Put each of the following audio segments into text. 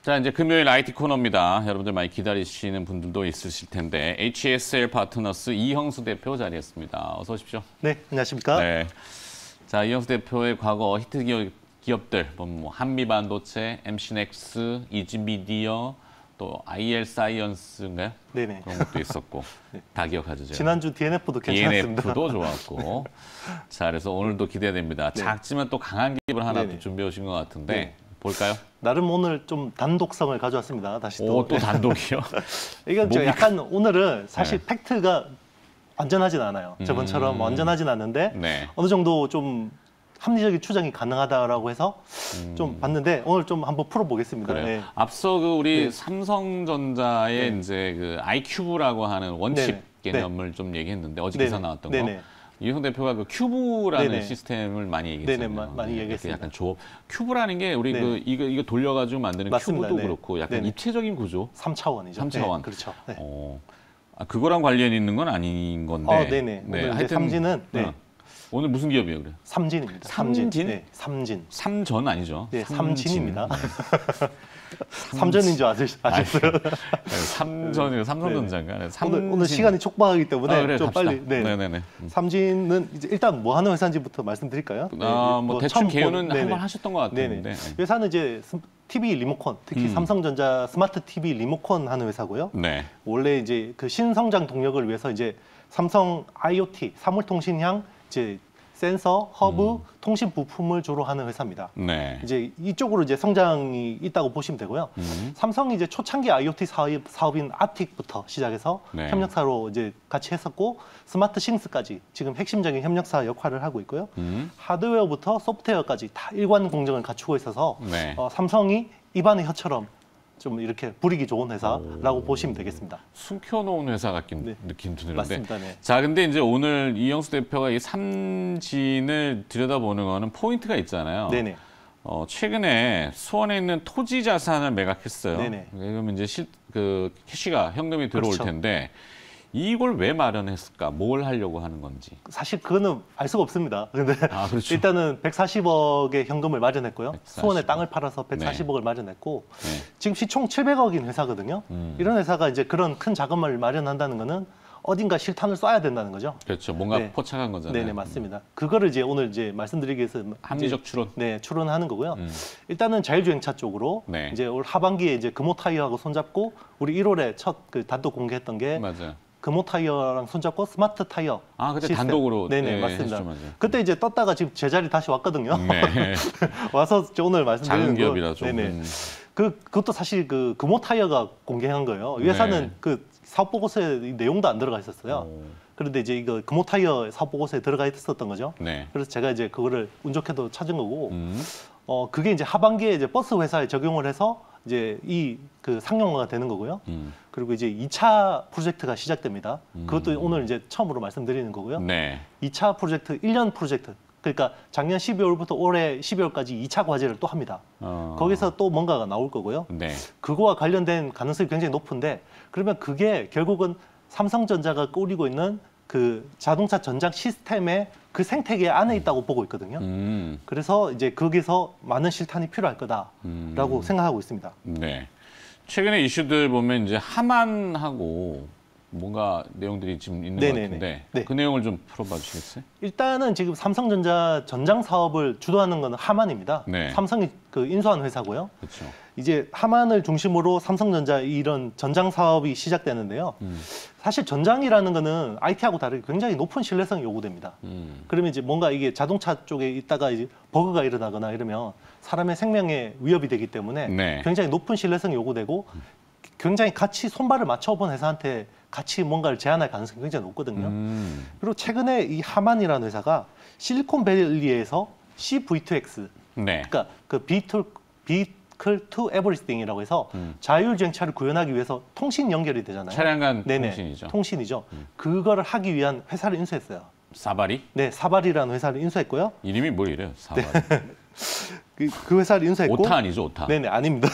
자, 이제 금요일 IT 코너입니다. 여러분들 많이 기다리시는 분들도 있으실 텐데 HSL 파트너스 이형수 대표 자리했습니다. 어서 오십시오. 네, 안녕하십니까? 네. 자, 이형수 대표의 과거 히트 기업들, 뭐 한미반도체, MC넥스, 이지미디어, 또 IL 사이언스인가요? 네네. 그런 것도 있었고 네. 다 기억하죠, 제가. 지난주 DNF도 괜찮았습니다. DNF도 좋았고. 자, 그래서 오늘도 기대됩니다. 네. 작지만 또 강한 기업을 하나 네네. 또 준비해 오신 것 같은데 네. 볼까요? 나름 오늘 좀 단독성을 가져왔습니다. 다시 또. 오, 또 단독이요? 이건 저 약간 오늘은 사실 네. 팩트가 완전하진 않아요. 저번처럼 완전하진 않는데 네. 어느 정도 좀 합리적인 추정이 가능하다라고 해서 좀 봤는데 오늘 좀 한번 풀어보겠습니다. 그래요. 네. 앞서 그 우리 네. 삼성전자의 네. 이제 그 iCube라고 하는 원칩 네네. 개념을 좀 얘기했는데 어제 기사 네네. 나왔던 네네. 거. 이형 대표가 그 큐브라는 네네. 시스템을 많이 얘기했잖아요. 네네, 많이 네, 얘기했습니다. 약간 조업. 큐브라는 게 우리 네네. 그 이거 돌려가지고 만드는 맞습니다. 큐브도 네. 그렇고 약간 네네. 입체적인 구조. 3차원이죠. 3차원. 네, 그렇죠. 네. 아, 그거랑 관련이 있는 건 아닌 건데. 네네. 네, 오늘 이제 삼진은 네. 오늘 무슨 기업이에요, 그래? 삼진입니다. 삼진? 네, 삼진. 삼전 아니죠? 네, 삼진입니다. 네. 삼전인 줄 아셨어요? 삼전이요, 삼성전자인가? 네. 오늘 시간이 촉박하기 때문에 그래, 좀 갑시다. 빨리. 네. 네네네. 삼진은 이제 일단 뭐 하는 회사인지부터 말씀드릴까요? 뭐 대충 처음 개요는 네네. 한번 하셨던 것 같은데. 네네. 회사는 이제 TV 리모컨, 특히 삼성전자 스마트 TV 리모컨 하는 회사고요. 네. 원래 이제 그 신성장 동력을 위해서 이제 삼성 IoT 사물통신향 이제 센서, 허브, 통신 부품을 주로 하는 회사입니다. 네. 이제 이쪽으로 이제 성장이 있다고 보시면 되고요. 삼성이 이제 초창기 IoT 사업인 아틱부터 시작해서 네. 협력사로 이제 같이 했었고 스마트 싱스까지 지금 핵심적인 협력사 역할을 하고 있고요. 하드웨어부터 소프트웨어까지 다 일관 공정을 갖추고 있어서 네. 삼성이 입안의 혀처럼 좀 이렇게 불이기 좋은 회사라고 보시면 되겠습니다. 숨겨놓은 회사 같긴 네. 느낌 드는데. 맞습니다. 네. 자, 근데 이제 오늘 이형수 대표가 이 삼진을 들여다보는 거는 포인트가 있잖아요. 네네. 최근에 수원에 있는 토지 자산을 매각했어요. 네네. 그러면 이제 그 캐시가 현금이 들어올 그렇죠. 텐데 이걸 왜 마련했을까? 뭘 하려고 하는 건지. 사실 그거는 알 수가 없습니다. 근데 아, 그렇죠. 일단은 140억의 현금을 마련했고요. 140억. 수원에 땅을 팔아서 140억을 마련했고 네. 지금 시총 700억인 회사거든요. 이런 회사가 이제 그런 큰 자금을 마련한다는 거는 어딘가 실탄을 쏴야 된다는 거죠. 그렇죠. 뭔가 네. 포착한 거잖아요. 네네, 맞습니다. 그거를 이제 오늘 이제 말씀드리기 위해서 합리적 추론. 네, 추론하는 거고요. 일단은 자율주행차 쪽으로 네. 이제 올 하반기에 이제 금호 타이어하고 손잡고 우리 1월에 첫 그 단독 공개했던 게 맞아요. 금호 타이어랑 손잡고 스마트 타이어. 아, 그때 시스템. 단독으로. 네네, 네, 맞습니다. 했죠, 맞아요. 그때 이제 떴다가 지금 제자리 다시 왔거든요. 네. 와서 오늘 말씀드리는 작은 거. 기업이라 좀. 네네. 그것도 사실 그 금호 타이어가 공개한 거예요. 이 회사는 네. 그 사업 보고서에 내용도 안 들어가 있었어요. 그런데 이제 이거 금호 타이어 사업 보고서에 들어가 있었던 거죠. 네. 그래서 제가 이제 그거를 운 좋게도 찾은 거고, 그게 이제 하반기에 이제 버스 회사에 적용을 해서 이제 이 그 상용화가 되는 거고요. 그리고 이제 2차 프로젝트가 시작됩니다. 그것도 오늘 이제 처음으로 말씀드리는 거고요. 네. 2차 프로젝트, 1년 프로젝트. 그러니까 작년 12월부터 올해 12월까지 2차 과제를 또 합니다. 거기서 또 뭔가가 나올 거고요. 네. 그거와 관련된 가능성이 굉장히 높은데 그러면 그게 결국은 삼성전자가 꾸리고 있는 그 자동차 전장 시스템의 그 생태계 안에 있다고 보고 있거든요. 그래서 이제 거기서 많은 실탄이 필요할 거다라고 생각하고 있습니다. 네. 최근에 이슈들 보면 이제 하만하고 뭔가 내용들이 지금 있는 네네네. 것 같은데 네. 그 내용을 좀 풀어봐 주시겠어요? 일단은 지금 삼성전자 전장 사업을 주도하는 것은 하만입니다. 네. 삼성이 그 인수한 회사고요. 그렇죠. 이제 하만을 중심으로 삼성전자 이런 전장 사업이 시작되는데요. 사실 전장이라는 거는 IT하고 다르게 굉장히 높은 신뢰성이 요구됩니다. 그러면 이제 뭔가 이게 자동차 쪽에 있다가 이제 버그가 일어나거나 이러면 사람의 생명에 위협이 되기 때문에 네. 굉장히 높은 신뢰성이 요구되고 굉장히 같이 손발을 맞춰본 회사한테 같이 뭔가를 제안할 가능성이 굉장히 높거든요. 그리고 최근에 이 하만이라는 회사가 실리콘밸리에서 CV2X, 네. 그러니까 그 Vehicle to Everything이라고 해서 자율주행차를 구현하기 위해서 통신 연결이 되잖아요. 차량 간 네네, 통신이죠. 통신이죠. 그거를 하기 위한 회사를 인수했어요. 사바리? 네, 사발이라는 회사를 인수했고요. 이름이 뭘 이래요? 사바리. 그 회사를 인수했고. 오타 아니죠, 오타? 네네, 아닙니다.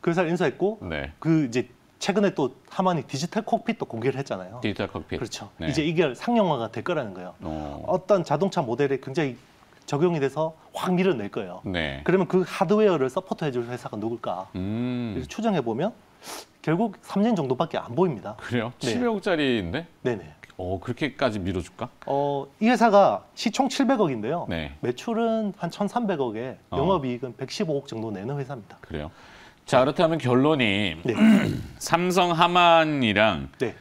그 회사를 인수했고, 네. 그 이제 최근에 또 하만이 디지털 콕핏도 공개를 했잖아요. 디지털 콕핏. 그렇죠. 네. 이제 이게 상용화가 될 거라는 거예요. 어떤 자동차 모델에 굉장히 적용이 돼서 확 밀어낼 거예요. 네. 그러면 그 하드웨어를 서포트해줄 회사가 누굴까? 그래서 추정해 보면 결국 삼진 정도밖에 안 보입니다. 그래요? 네. 700억짜리인데? 네네. 그렇게까지 밀어줄까? 이 회사가 시총 700억인데요. 네. 매출은 한 1,300억에 영업이익은 115억 정도 내는 회사입니다. 그래요. 자, 그렇다면 결론이 네. 삼성 하만이랑 네.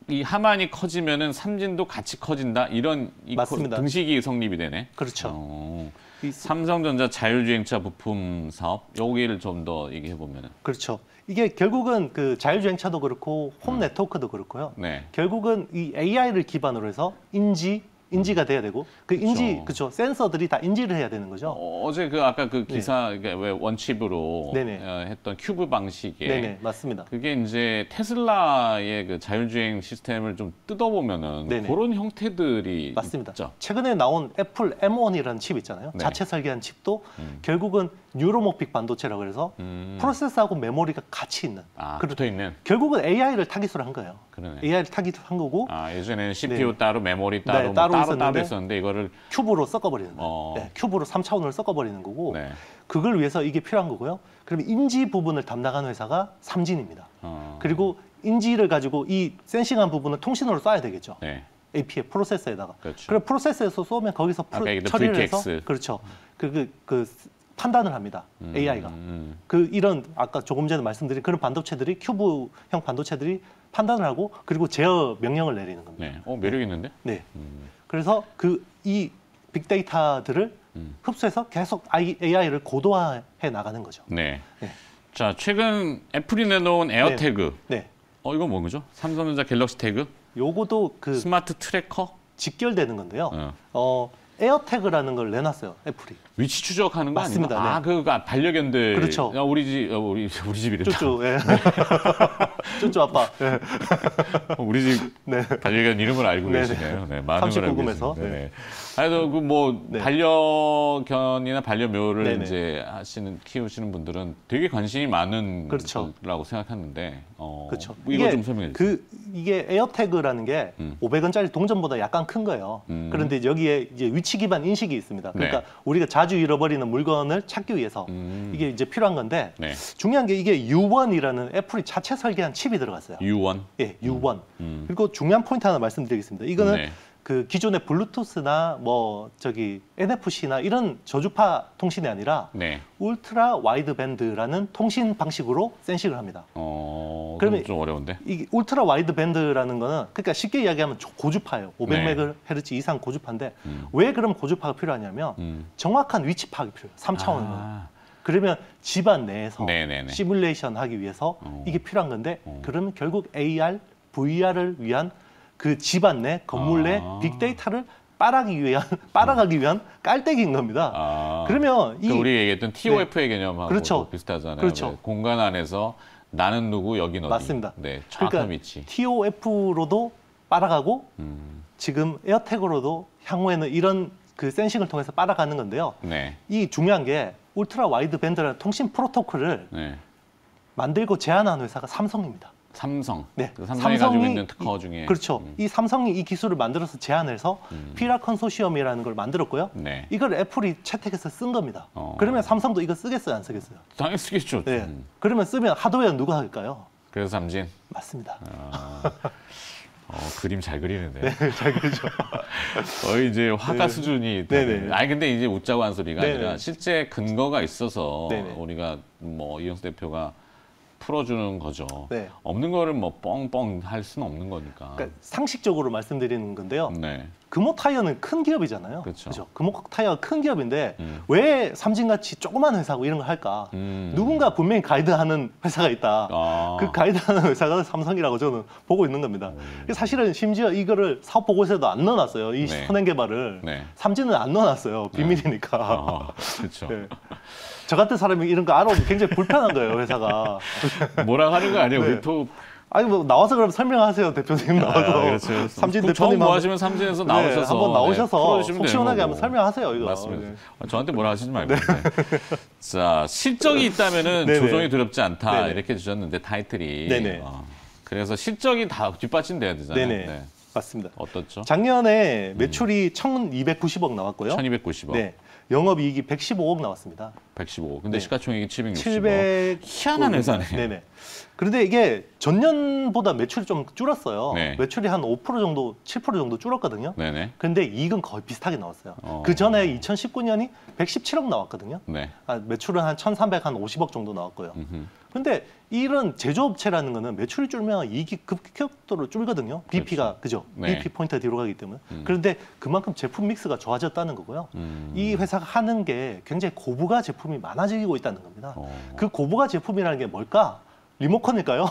이 하만이 커지면은 삼진도 같이 커진다 이런 맞습니다. 등식이 성립이 되네. 그렇죠. 삼성전자 자율주행차 부품 사업 여기를 좀 더 얘기해 보면은. 그렇죠. 이게 결국은 그 자율주행차도 그렇고 홈 네트워크도 그렇고요. 네. 결국은 이 AI를 기반으로 해서 인지가 돼야 되고 그 인지 그렇죠. 센서들이 다 인지를 해야 되는 거죠. 어제 그 아까 그 기사 왜 원칩으로 네네. 했던 큐브 방식에 네네 맞습니다. 그게 이제 테슬라의 그 자율주행 시스템을 좀 뜯어보면은 네네. 그런 형태들이 맞습니다. 있죠. 최근에 나온 애플 M1이라는 칩 있잖아요. 네. 자체 설계한 칩도 결국은 뉴로모픽 반도체라고 해서 프로세서하고 메모리가 같이 있는. 붙어 있는. 결국은 AI를 타깃으로 한 거예요. 그러네. AI를 타깃으로 한 거고. 예전에는 CPU 따로 메모리 네, 따로 따로 따로 있었는데 이거를 큐브로 섞어버리는 거예요. 네, 큐브로 3차원으로 섞어버리는 거고. 네. 그걸 위해서 이게 필요한 거고요. 그러면 인지 부분을 담당하는 회사가 삼진입니다. 그리고 인지를 가지고 이 센싱한 부분을 통신으로 쏴야 되겠죠. 네. AP에 프로세서에다가. 그렇죠. 그럼 프로세서에서 쏘면 거기서 처리를 해서 그렇죠. 그 판단을 합니다. AI가. 이런 아까 조금 전에 말씀드린 그런 반도체들이 큐브형 반도체들이 판단을 하고 그리고 제어 명령을 내리는 겁니다. 네. 매력 있는데? 네. 그래서 이 빅데이터들을 흡수해서 계속 AI를 고도화해 나가는 거죠. 네. 네. 자, 최근 애플이 내놓은 에어태그. 네. 이건 뭔 거죠? 삼성전자 갤럭시 태그? 요거도 그 스마트 트래커? 직결되는 건데요. 에어태그라는 걸 내놨어요, 애플이. 위치 추적하는 거 맞습니다. 아닌가? 네. 그 그러니까 그렇죠. 우리 집이랬다. 쭈쭈, 예. 쭈쭈 아빠. 예. 우리 집 네. 반려견 이름을 알고 네네. 계시네요. 네, 많은 걸 알고 39금에서. 계시네요. 네. 하여튼 그뭐 네. 반려견이나 반려묘를 네네. 이제 키우시는 분들은 되게 관심이 많은 그렇죠. 거라고 생각했는데, 그렇죠. 이거 좀 설명해 주세요. 이게 에어태그라는 게 500원짜리 동전보다 약간 큰 거예요. 그런데 여기에 이제 위치 기반 인식이 있습니다. 그러니까 네. 우리가 자주 잃어버리는 물건을 찾기 위해서 이게 이제 필요한 건데 네. 중요한 게 이게 U1이라는 애플이 자체 설계한 칩이 들어갔어요. U1. 예, U1. 그리고 중요한 포인트 하나 말씀드리겠습니다. 이거는 네. 그 기존의 블루투스나 NFC나 이런 저주파 통신이 아니라 네. 울트라 와이드 밴드라는 통신 방식으로 센싱을 합니다. 그러면 좀 어려운데. 이 울트라 와이드 밴드라는 거는 그러니까 쉽게 이야기하면 고주파예요. 500MHz 이상 고주파인데 왜 그럼 고주파가 필요하냐면 정확한 위치 파악이 필요해요. 3차원으로. 그러면 집안 내에서 네네네. 시뮬레이션 하기 위해서 이게 필요한 건데 그러면 결국 AR, VR을 위한 그 집안 내, 건물 내 빅데이터를 빨아가기 위한 깔때기인 겁니다. 그러면 우리 얘기했던 TOF의 개념하고 그렇죠. 비슷하잖아요. 그렇죠. 공간 안에서 나는 누구, 여긴 어디. 맞습니다. 네, 정확한 위치. TOF로도 빨아가고 지금 에어태그로도 향후에는 이런 그 센싱을 통해서 빨아가는 건데요. 네. 이 중요한 게 울트라 와이드 밴드라는 통신 프로토콜을 네. 만들고 제안한 회사가 삼성입니다. 삼성. 네. 삼성이 가지고 있는 특허 중에. 그렇죠. 이 삼성이 이 기술을 만들어서 제안해서 피라 컨소시엄이라는 걸 만들었고요. 네. 이걸 애플이 채택해서 쓴 겁니다. 그러면 삼성도 이거 쓰겠어요, 안 쓰겠어요? 당연히 쓰겠죠. 네. 그러면 쓰면 하드웨어 누가 할까요? 그래서 삼진. 맞습니다. 그림 잘 그리는데요. 네, 잘 그리죠. 거의 이제 화가 수준이. 네네. 아니 근데 이제 웃자고 한 소리가 네네. 아니라 실제 근거가 있어서 네네. 우리가 이영수 대표가 풀어주는 거죠. 네. 없는 거를 뻥뻥 할 수는 없는 거니까. 그러니까 상식적으로 말씀드리는 건데요. 네. 금호 타이어는 큰 기업이잖아요. 그렇죠. 금호 타이어가 큰 기업인데 왜 삼진같이 조그만 회사고 이런 걸 할까? 누군가 분명히 가이드하는 회사가 있다. 그 가이드하는 회사가 삼성이라고 저는 보고 있는 겁니다. 사실은 심지어 이거를 사업 보고서에도 안 넣어놨어요. 이 네. 선행 개발을. 네. 삼진은 안 넣어놨어요. 비밀이니까. 그렇죠. 네. 저 같은 사람이 이런 거 알아보면 굉장히 불편한 거예요, 회사가. 뭐라 하는 거 아니에요? 네. 우리 또. 아니 나와서 그럼 설명하세요, 대표님 나와서. 그렇죠. 삼진 처음 대표님 뭐 하시면 삼진에서 나오셔서 한번 나오셔서 풀어주시면 속 되는 시원하게 거고. 한번 설명하세요, 이거. 맞습니다. 네. 저한테 뭐라 하시지 말고. 네. 자, 실적이 있다면은 네네. 조정이 두렵지 않다 네네. 이렇게 주셨는데 타이틀이. 네네. 그래서 실적이 다 뒷받침돼야 되잖아요. 네네. 네. 맞습니다. 어떻죠? 작년에 매출이 1,290억 나왔고요. 1290억. 네. 영업이익이 115억 나왔습니다. 115억. 근데 네. 시가총액이 760억. 700. 희한한 회사네. 네네. 그런데 이게 전년보다 매출이 좀 줄었어요. 네. 매출이 한 5% 정도, 7% 정도 줄었거든요. 네네. 근데 이익은 거의 비슷하게 나왔어요. 그 전에 2019년이 117억 나왔거든요. 네. 매출은 한 1,350억 정도 나왔고요. 음흠. 근데 이런 제조업체라는 거는 매출이 줄면 이익이 급격도로 줄거든요. BP가 그죠? 네. BP 포인트가 뒤로 가기 때문에. 그런데 그만큼 제품 믹스가 좋아졌다는 거고요. 이 회사가 하는 게 굉장히 고부가 제품이 많아지고 있다는 겁니다. 그 고부가 제품이라는 게 뭘까? 리모컨일까요?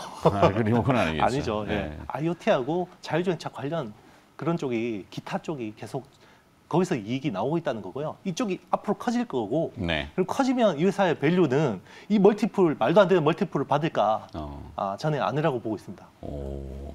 그 리모컨 아니겠죠. 아니죠. 네. 예. IoT하고 자율주행차 관련 그런 쪽이 기타 쪽이 계속 거기서 이익이 나오고 있다는 거고요. 이쪽이 앞으로 커질 거고 네. 그리고 커지면 이 회사의 밸류는 이 멀티플 말도 안 되는 멀티플을 받을까? 저는 아니라고 보고 있습니다. 오,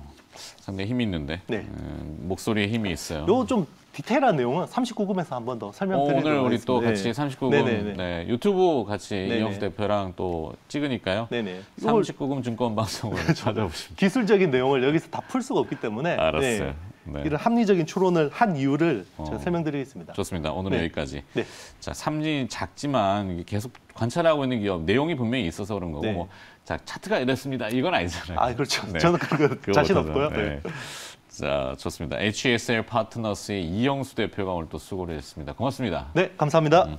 상당히 힘이 있는데. 네. 목소리에 힘이 있어요. 요 좀 디테일한 내용은 39금에서 한 번 더 설명드리도록 오늘 우리 또 하겠습니다. 같이 39금 네네네. 네, 유튜브 같이 네네. 이영수 대표랑 또 찍으니까요. 네네. 이걸 39금 증권방송을 찾아보시면 기술적인 내용을 여기서 다 풀 수가 없기 때문에 알았어요. 네. 이런 합리적인 추론을 한 이유를 제가 어. 설명드리겠습니다. 좋습니다. 오늘은 네. 여기까지. 네. 자, 삼진 작지만 이게 계속 관찰하고 있는 기업 내용이 분명히 있어서 그런 거고 네. 뭐 자, 차트가 이랬습니다. 이건 아니잖아요. 아, 그렇죠. 네. 저는 그거 자신 그거보다는, 없고요. 네. 자, 좋습니다. HSL 파트너스의 이영수 대표가 오늘 또 수고를 했습니다. 고맙습니다. 네, 감사합니다.